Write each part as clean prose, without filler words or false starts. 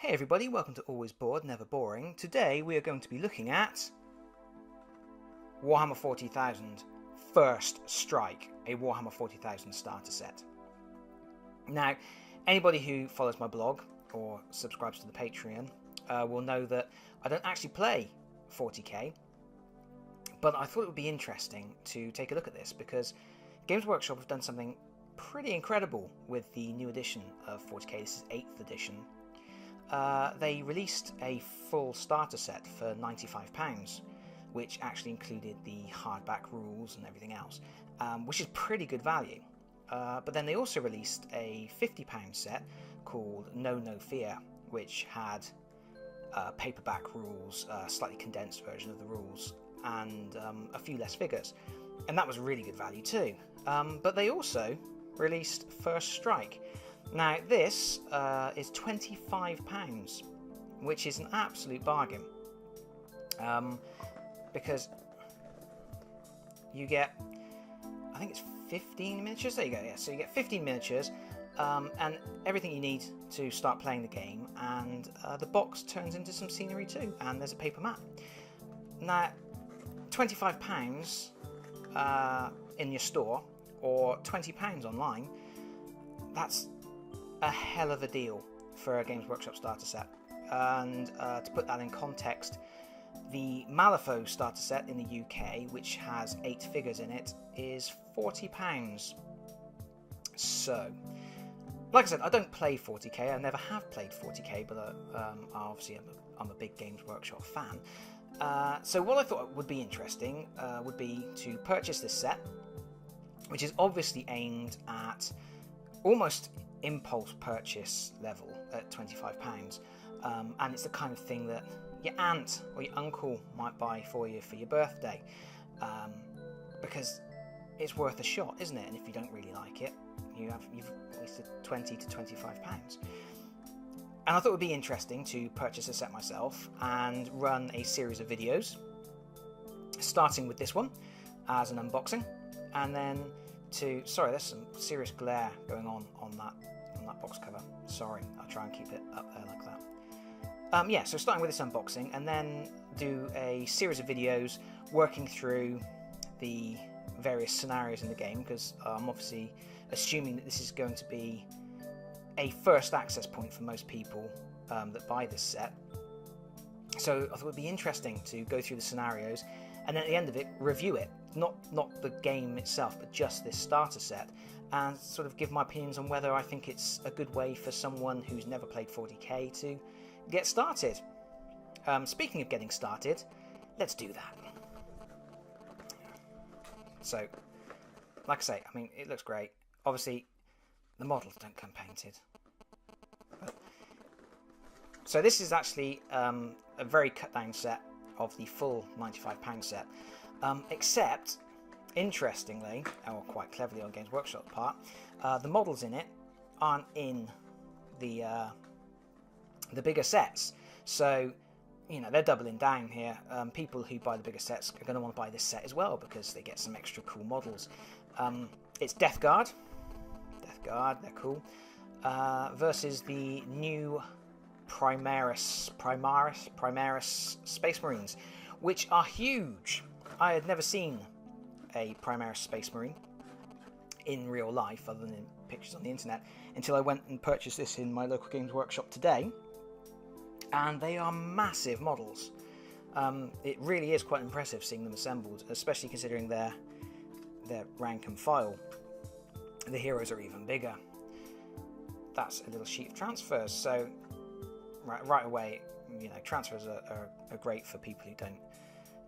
Hey everybody, welcome to Always Bored, Never Boring. Today we are going to be looking at Warhammer 40,000 First Strike, a Warhammer 40,000 starter set. Now, anybody who follows my blog or subscribes to the Patreon will know that I don't actually play 40k, but I thought it would be interesting to take a look at this because Games Workshop have done something pretty incredible with the new edition of 40k. This is 8th edition. They released a full starter set for £95, which actually included the hardback rules and everything else, which is pretty good value. But then they also released a £50 set called No Fear, which had paperback rules, a slightly condensed version of the rules, and a few less figures. And that was really good value too. But they also released First Strike. Now this is £25, which is an absolute bargain, because you get, I think it's 15 miniatures, there you go, yeah, so you get 15 miniatures and everything you need to start playing the game, and the box turns into some scenery too, and there's a paper map. Now £25 in your store or £20 online, that's a hell of a deal for a Games Workshop starter set. And to put that in context, the Malifaux starter set in the UK, which has 8 figures in it, is £40. So, like I said, I don't play 40k, I never have played 40k, but obviously I'm a big Games Workshop fan. So what I thought would be interesting would be to purchase this set, which is obviously aimed at almost impulse purchase level at £25, and it's the kind of thing that your aunt or your uncle might buy for you for your birthday, because it's worth a shot, isn't it? And if you don't really like it, you've wasted £20 to £25. And I thought it would be interesting to purchase a set myself and run a series of videos, starting with this one as an unboxing, and then sorry, there's some serious glare going on that box cover. Sorry, I'll try and keep it up there like that. Yeah, so starting with this unboxing, and then do a series of videos working through the various scenarios in the game, because I'm obviously assuming that this is going to be a first access point for most people that buy this set. So I thought it would be interesting to go through the scenarios, and then at the end of it, review it. Not the game itself, but just this starter set, and sort of give my opinions on whether I think it's a good way for someone who's never played 40k to get started. Speaking of getting started, let's do that. So, like I say, I mean, it looks great. Obviously, the models don't come painted. So this is actually a very cut down set of the full £95 set. Except, interestingly, or quite cleverly on Games Workshop part, the models in it aren't in the bigger sets. So, you know, they're doubling down here. People who buy the bigger sets are going to want to buy this set as well because they get some extra cool models. It's Death Guard, they're cool, versus the new Primaris Space Marines, which are huge. I had never seen a Primaris Space Marine in real life, other than in pictures on the internet, until I went and purchased this in my local Games Workshop today, and they are massive models. It really is quite impressive seeing them assembled, especially considering their rank and file. The heroes are even bigger. That's a little sheet of transfers, so right away, you know, transfers are great for people who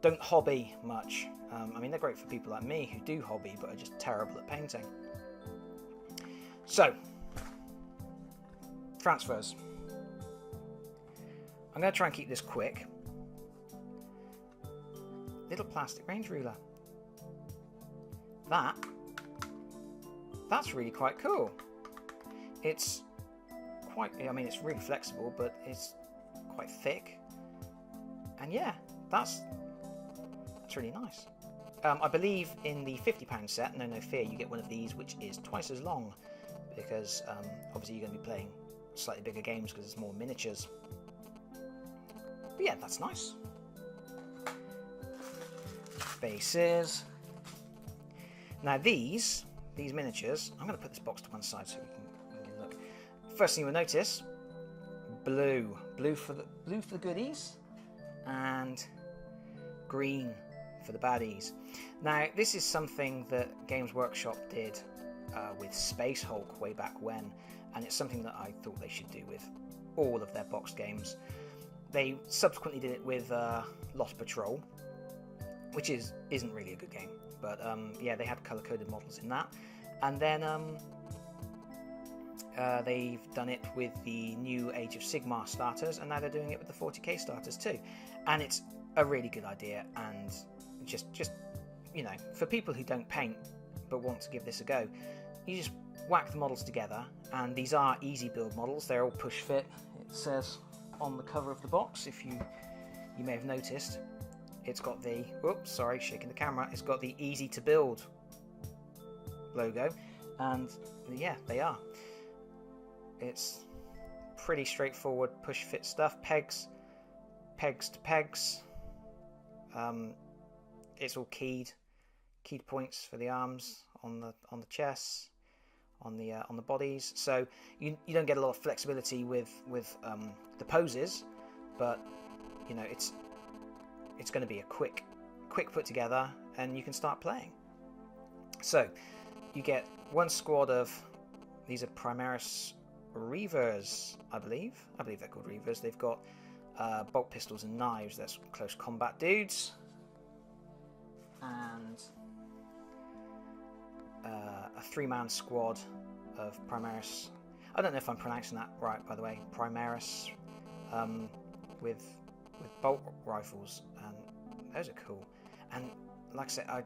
don't hobby much. I mean, they're great for people like me who do hobby but are just terrible at painting. So, transfers. I'm going to try and keep this quick. Little plastic range ruler. That's really quite cool. It's quite, I mean, it's really flexible, but it's quite thick. And yeah, that's really nice. I believe in the £50 set, No Fear, you get one of these which is twice as long, because obviously you're going to be playing slightly bigger games because it's more miniatures. But yeah, that's nice. Bases. Now these miniatures, I'm going to put this box to one side so we can look. First thing you'll notice, blue for the goodies, and green for the baddies. Now this is something that Games Workshop did with Space Hulk way back when, and it's something that I thought they should do with all of their boxed games. They subsequently did it with Lost Patrol, which isn't really a good game, but yeah, they had color-coded models in that. And then they've done it with the new Age of Sigmar starters, and now they're doing it with the 40k starters too. And it's a really good idea, and just you know, for people who don't paint but want to give this a go, you just whack the models together, and these are easy build models. They're all push fit. It says on the cover of the box, if you may have noticed, it's got the, oops, sorry, shaking the camera, it's got the easy to build logo, and yeah, they are. It's pretty straightforward push fit stuff. Pegs to pegs. It's all keyed points for the arms on the chests, on the bodies. So you don't get a lot of flexibility with the poses, but you know, it's going to be a quick put together, and you can start playing. So you get one squad of, these are Primaris Reavers, I believe they're called Reavers. They've got bolt pistols and knives. That's close combat dudes. And a 3-man squad of Primaris. I don't know if I'm pronouncing that right, by the way. Primaris, with bolt rifles, and those are cool. And like I said,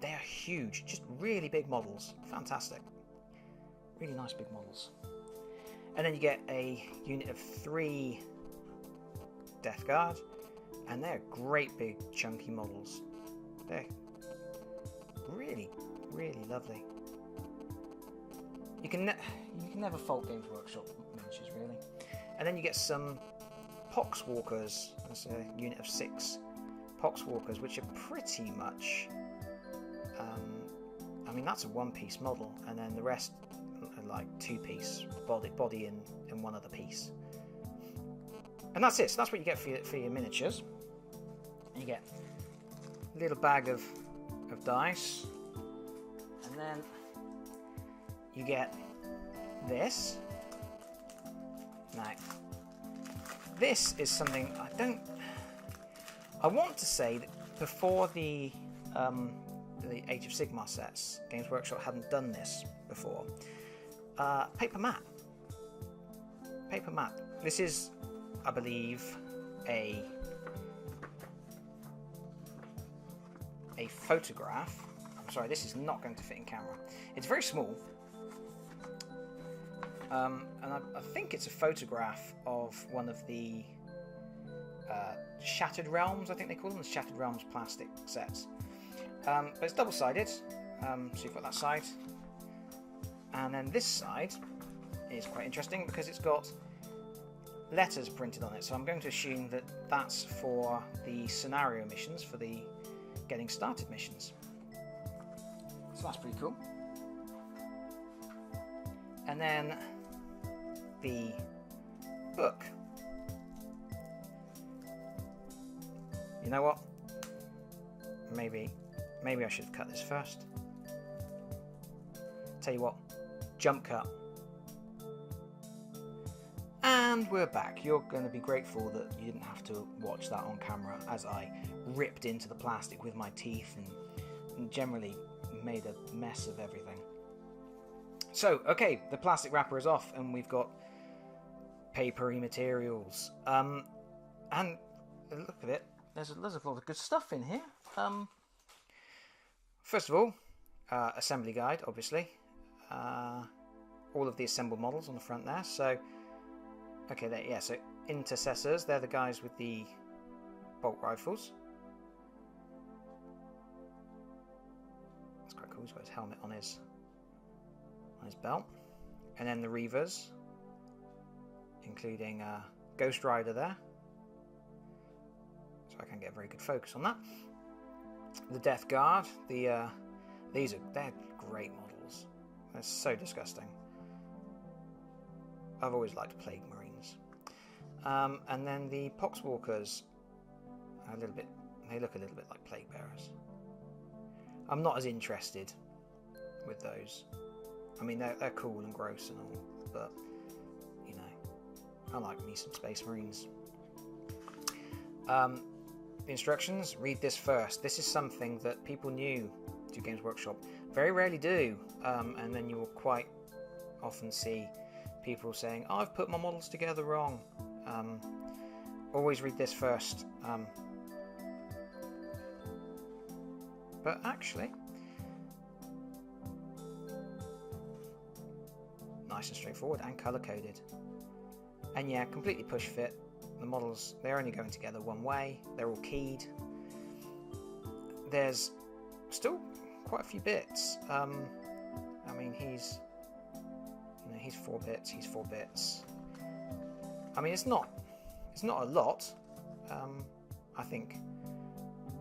they are huge, just really big models. Fantastic, really nice big models. And then you get a unit of 3 Death Guard, and they're great big chunky models. They're really, really lovely. You can never fault Games Workshop miniatures, really. And then you get some Poxwalkers. That's a unit of 6 Poxwalkers, which are pretty much, I mean, that's a 1-piece model, and then the rest are like 2-piece body and one other piece. And that's it. So that's what you get for your miniatures. And you get a little bag of dice, and then you get this. Now, this is something I want to say that before the Age of Sigmar sets, Games Workshop hadn't done this before. Paper mat. This is, I believe, a photograph. I'm sorry, this is not going to fit in camera. It's very small. And I think it's a photograph of one of the Shattered Realms, I think they call them, the Shattered Realms plastic sets. But it's double-sided, so you've got that side. And then this side is quite interesting because it's got letters printed on it. So I'm going to assume that that's for the scenario missions, for the getting started missions. So that's pretty cool. And then the book. You know what? Maybe I should have cut this first. Tell you what, jump cut. And we're back. You're going to be grateful that you didn't have to watch that on camera as I ripped into the plastic with my teeth and generally made a mess of everything. So, okay, the plastic wrapper is off and we've got papery materials. And look at it, there's a lot of good stuff in here. First of all, assembly guide, obviously. All of the assembled models on the front there. So, okay, there, yeah. So intercessors, they're the guys with the bolt rifles. That's quite cool. He's got his helmet on his belt. And then the Reavers. including Ghost Rider there. So I can get a very good focus on that. The Death Guard. They're great models. They're so disgusting. I've always liked Plague Marines. And then the Poxwalkers. They look a little bit like Plague Bearers. I'm not as interested with those. I mean, they're cool and gross and all, but you know, I like me some Space Marines. The instructions, read this first. This is something that people new to Games Workshop very rarely do, and then you will quite often see people saying, oh, I've put my models together wrong. Always read this first. But actually, nice and straightforward and color-coded. And yeah, completely push fit. The models, they're only going together one way. They're all keyed. There's still quite a few bits. I mean, he's 4 bits. He's 4 bits. I mean, it's not a lot. I think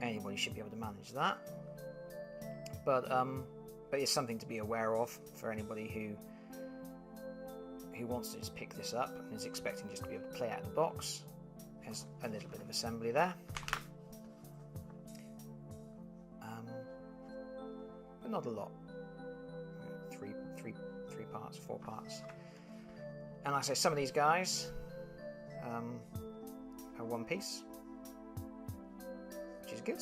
anybody should be able to manage that. But it's something to be aware of for anybody who wants to just pick this up and is expecting just to be able to play out of the box. There's a little bit of assembly there, but not a lot. Three parts, 4 parts. And like I say, some of these guys are one piece, which is good.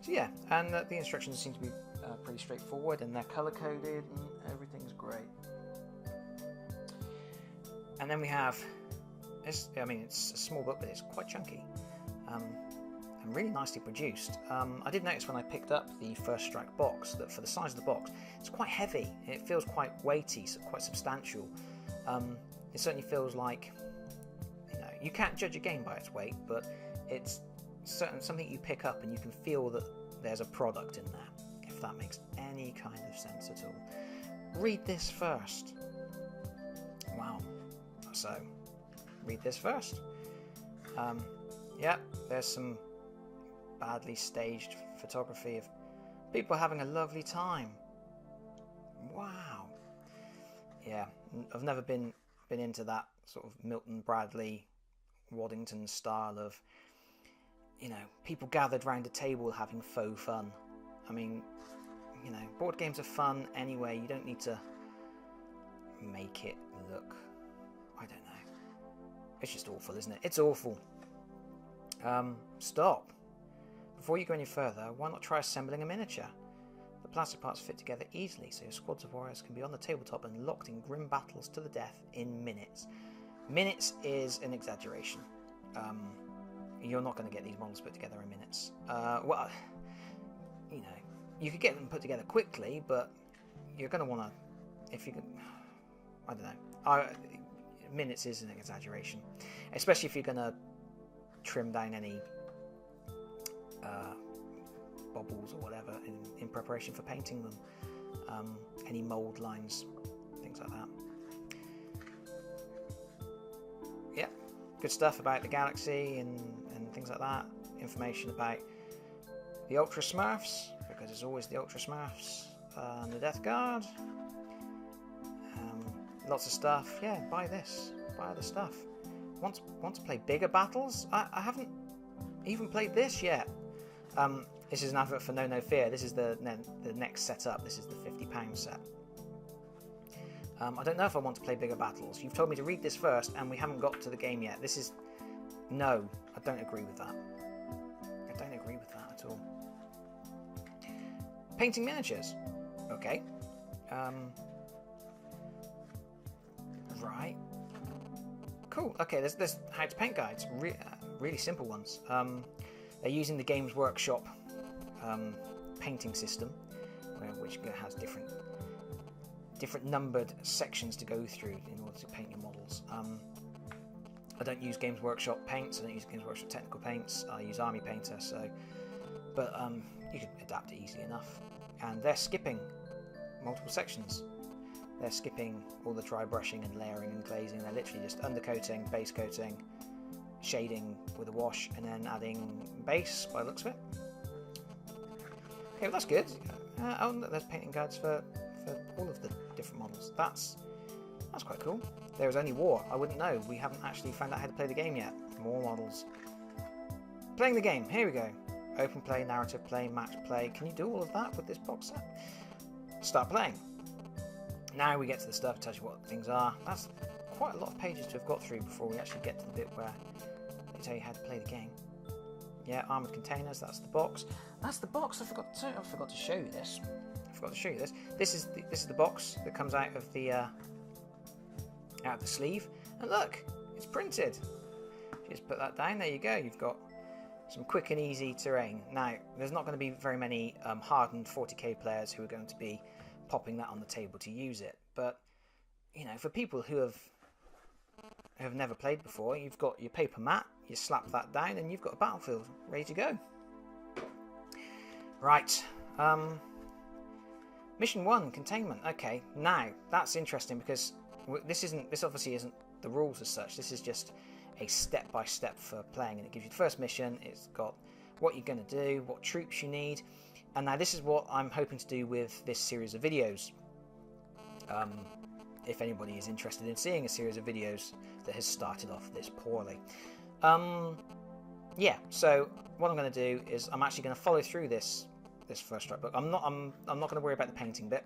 So yeah, and the instructions seem to be pretty straightforward, and they're color-coded, and everything's great. And then we have this. I mean, it's a small book, but it's quite chunky, and really nicely produced. I did notice when I picked up the First Strike box that for the size of the box, it's quite heavy. It feels quite weighty, so quite substantial. It certainly feels like, you know, you can't judge a game by its weight, but it's something you pick up and you can feel that there's a product in there, if that makes any kind of sense at all. Read this first. Wow. So, read this first. Yeah, there's some badly staged photography of people having a lovely time. Wow. Yeah, I've never been into that sort of Milton Bradley, Waddington style of, you know, people gathered round a table having faux fun. I mean, you know, board games are fun anyway. You don't need to make it look, I don't know. It's just awful, isn't it? It's awful. Stop. Before you go any further, why not try assembling a miniature? The plastic parts fit together easily, so your squads of warriors can be on the tabletop and locked in grim battles to the death in minutes. Minutes is an exaggeration. You're not going to get these models put together in minutes. Well, you know, you could get them put together quickly, but you're going to want to, if you can, I don't know. Minutes is an exaggeration, especially if you're going to trim down any bobbles or whatever in preparation for painting them, any mold lines, things like that. Yeah, good stuff about the galaxy and things like that. Information about the Ultra Smurfs, because there's always the Ultra Smurfs, and the Death Guard. Lots of stuff. Yeah, buy this. Buy other stuff. Want to play bigger battles? I haven't even played this yet. This is an advert for No Fear. This is the next setup. This is the £50 set. I don't know if I want to play bigger battles. You've told me to read this first, and we haven't got to the game yet. This is... No, I don't agree with that. I don't agree with that at all. Painting miniatures. Okay. Right. Cool. Okay, there's how to paint guides. Really simple ones. They're using the Games Workshop painting system, which has different numbered sections to go through in order to paint your models. I don't use Games Workshop paints. I don't use Games Workshop technical paints. I use Army Painter. But you can adapt it easily enough. And they're skipping multiple sections. They're skipping all the dry brushing and layering and glazing. They're literally just undercoating, base coating, shading with a wash, and then adding base by the looks of it. Okay, well that's good. Oh, look, there's painting guides for all of the different models. That's quite cool. There is only war. I wouldn't know. We haven't actually found out how to play the game yet. More models. Playing the game. Here we go. Open play, narrative play, match play. Can you do all of that with this box set? Start playing. Now we get to the stuff, tells you what things are. That's quite a lot of pages to have got through before we actually get to the bit where they tell you how to play the game. Yeah, armoured containers, that's the box. That's the box, I forgot to show you this. This is the box that comes out of the sleeve. And look, it's printed. Just put that down, there you go. You've got some quick and easy terrain. Now, there's not going to be very many hardened 40k players who are going to be popping that on the table to use it. But, you know, for people who have never played before, you've got your paper mat, you slap that down, and you've got a battlefield ready to go. Right. Mission 1, containment. Okay, now, that's interesting because this obviously isn't the rules as such. This is just a step-by-step for playing, and it gives you the first mission. It's got what you're going to do, what troops you need, and now this is what I'm hoping to do with this series of videos. If anybody is interested in seeing a series of videos that has started off this poorly. Yeah, so what I'm going to do is I'm actually going to follow through this first strike book. I'm not going to worry about the painting bit,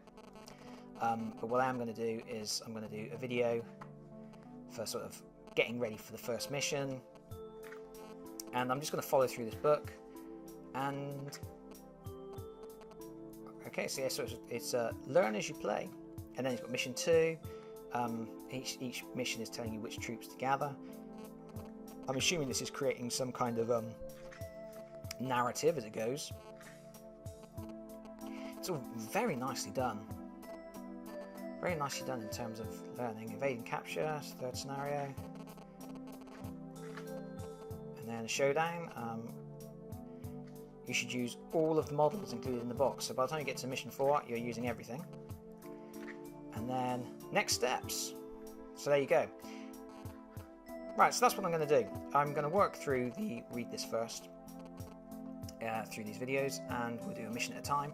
but what I am going to do is I'm going to do a video for sort of getting ready for the first mission, and I'm just going to follow through this book. And okay, so yeah, so it's learn as you play, and then you've got mission 2. Each mission is telling you which troops to gather. I'm assuming this is creating some kind of narrative as it goes. It's all very nicely done. Very nicely done in terms of learning. Evade and capture, third scenario. And then a showdown. You should use all of the models included in the box. So by the time you get to mission 4, you're using everything. And then next steps. So there you go. Right, so that's what I'm going to do. I'm going to work through read this first through these videos, and we'll do a mission at a time.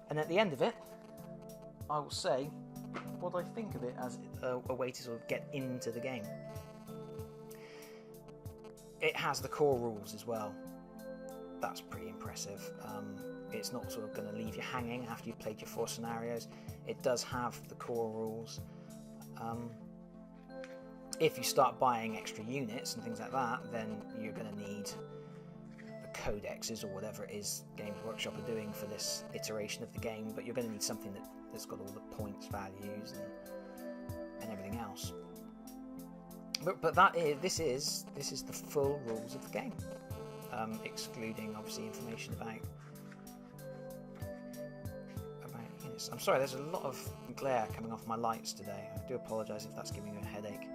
And at the end of it, I will say what I think of it as a way to sort of get into the game. It has the core rules as well. That's pretty impressive. It's not sort of going to leave you hanging after you've played your 4 scenarios. It does have the core rules. If you start buying extra units and things like that, then you're going to need the codexes or whatever it is Games Workshop are doing for this iteration of the game, but you're going to need something that's got all the points values and everything else. But this is the full rules of the game, excluding obviously information about units. I'm sorry, there's a lot of glare coming off my lights today. I do apologise if that's giving you a headache.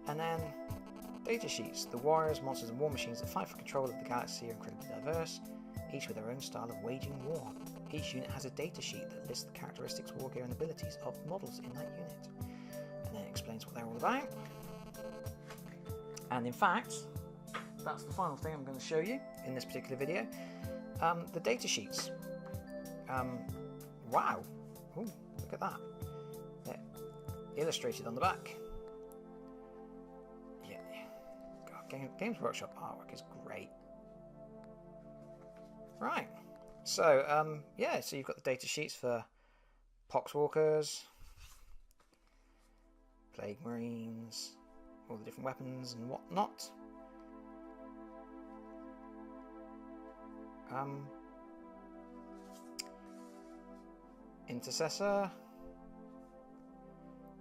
And then data sheets. The warriors, monsters and war machines that fight for control of the galaxy are incredibly diverse, each with their own style of waging war. Each unit has a data sheet that lists the characteristics, war gear and abilities of models in that unit, and then it explains what they're all about. And in fact, that's the final thing I'm going to show you in this particular video. The data sheets. Wow. Ooh, look at that. They're illustrated on the back. Yeah. God, Games Workshop artwork is great. Right. So, yeah, so you've got the data sheets for Poxwalkers, Plague Marines, all the different weapons and whatnot. Intercessor,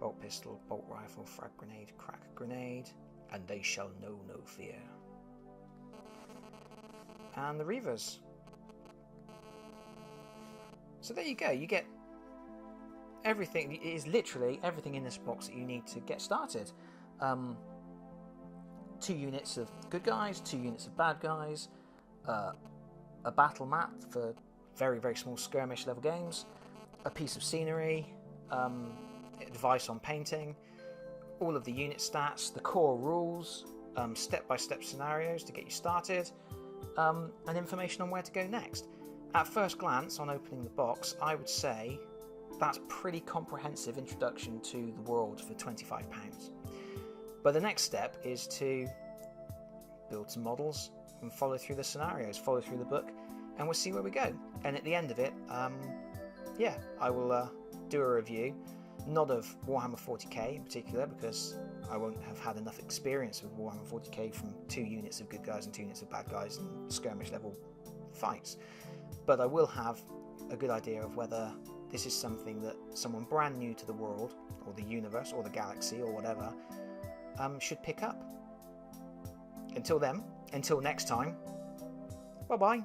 bolt pistol, bolt rifle, frag grenade, crack grenade, and they shall know no fear. And the Reavers. So there you go, you get everything. It is literally everything in this box that you need to get started. 2 units of good guys, 2 units of bad guys, a battle map for very, very small skirmish level games, a piece of scenery, advice on painting, all of the unit stats, the core rules, step-by-step scenarios to get you started, and information on where to go next. At first glance, on opening the box, I would say that's pretty comprehensive introduction to the world for £25. But the next step is to build some models and follow through the scenarios, follow through the book, and we'll see where we go. And at the end of it, yeah, I will do a review, not of Warhammer 40k in particular, because I won't have had enough experience with Warhammer 40k from 2 units of good guys and 2 units of bad guys and skirmish level fights. But I will have a good idea of whether this is something that someone brand new to the world, or the universe, or the galaxy, or whatever, should pick up. Until then, until next time, bye-bye.